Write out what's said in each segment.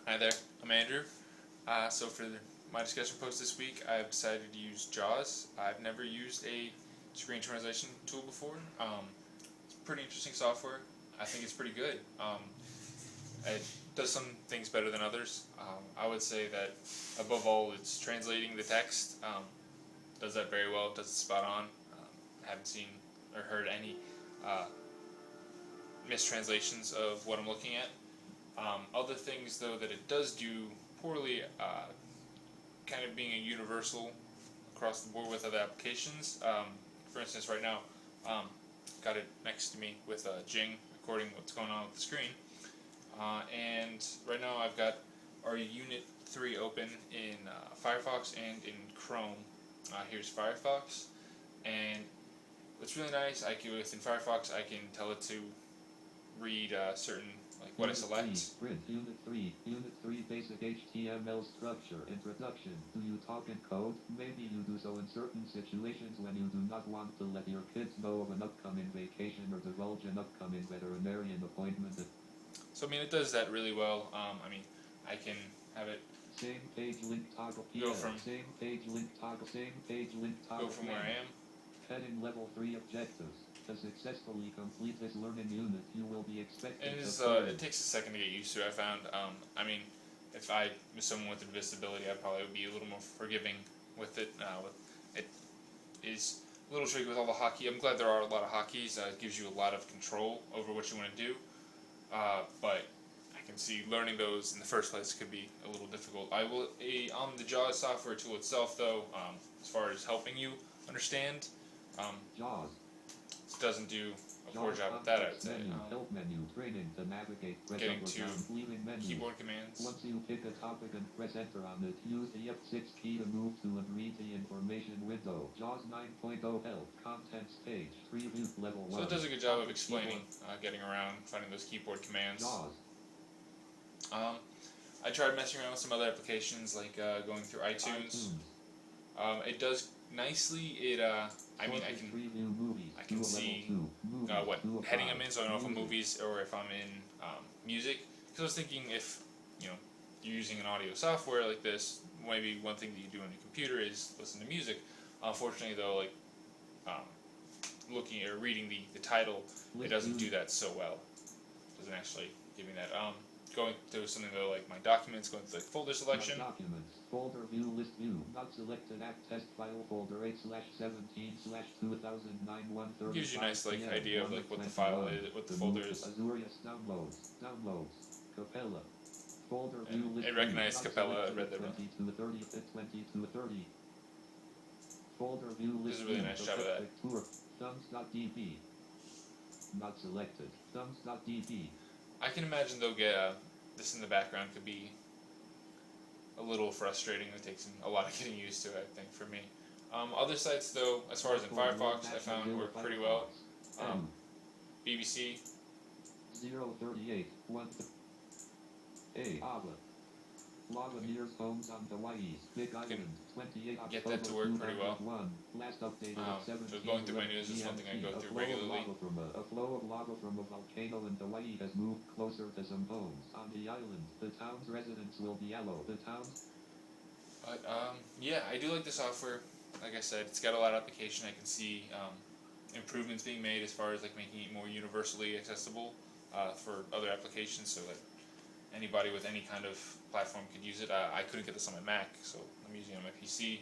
Hi there, I'm Andrew. So for my discussion post this week, I've decided to use JAWS. I've never used a screen translation tool before. It's pretty interesting software. I think it's pretty good. It does some things better than others. I would say that above all, it's translating the text. Does that very well. Does it spot on. I haven't seen or heard any uh, mistranslations of what I'm looking at. Other things, though, that it does do poorly, kind of being a universal across the board with other applications. For instance, right now, got it next to me with Jing recording what's going on with the screen. And right now I've got our Unit 3 open in Firefox and in Chrome. Here's Firefox, and what's really nice, within Firefox I can tell it to read certain, like what I select. Unit 3 basic HTML structure. Introduction. Do you talk in code? Maybe you do so in certain situations when you do not want to let your kids know of an upcoming vacation or divulge an upcoming veterinarian appointment. So it does that really well. I can have it Same page link toggle. Go from- Same page link toggle. Same page link toggle. go from where I am. Heading level 3 objectives. To successfully complete this learning unit, you will be expected And to it takes a second to get used to. I found. If I was someone with a disability, I probably would be a little more forgiving with it. It is a little tricky with all the hotkey. I'm glad there are a lot of hotkeys. It gives you a lot of control over what you want to do. But I can see learning those in the first place could be a little difficult. On the JAWS software tool itself, though, as far as helping you understand, JAWS. it doesn't do a poor job at that, I would say. Help menu. Training to navigate. Press Getting up or to down. Leaving menu. Keyboard commands. Once you pick a topic and press enter on it, use the F6 key to move to and read the information window. JAWS 9.0 help. Contents page. Preview level 1. So it does a good job of explaining, getting around, finding those keyboard commands. JAWS. I tried messing around with some other applications, like going through iTunes. It does nicely. I can see what heading I'm in, so I know if I'm movies or if I'm in music. Because I was thinking, if you're using an audio software like this, maybe one thing that you do on your computer is listen to music. Unfortunately, though, looking or reading the title, it doesn't do that so well. It doesn't actually give me that. Going through something though, like my documents, going through folder selection. Documents. Folder view list view. Not selected app test file folder 8/17/2009 Gives you a nice idea of what the file is, what the folder is. Azurius downloads. Capella. Folder view list. It recognized Capella. I read that wrong. 2230. Folder view list. This is a really nice job of that. Thumbs.db. Not selected. Thumbs.db. I can imagine though, this in the background could be a little frustrating. It takes a lot of getting used to, I think, for me. Other sites though, as far as in Firefox, I found work pretty well. BBC. 038. 1. Laguniers homes on Hawaii. Big Island. 28 get that to work pretty well. Last updated at 17. So going through menus is something I go through regularly. A flow of lava from a volcano in Hawaii has moved closer to some homes on the island. The town's residents will be yellow. The town's. But yeah, I do like the software. Like I said, it's got a lot of application. I can see improvements being made as far as making it more universally accessible for other applications, so that anybody with any kind of platform could use it. I couldn't get this on my Mac, so I'm using it on my PC.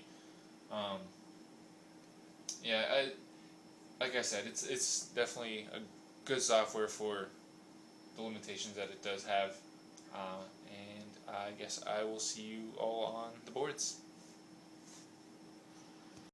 Like I said, it's definitely a good software for the limitations that it does have. And I guess I will see you all on the boards.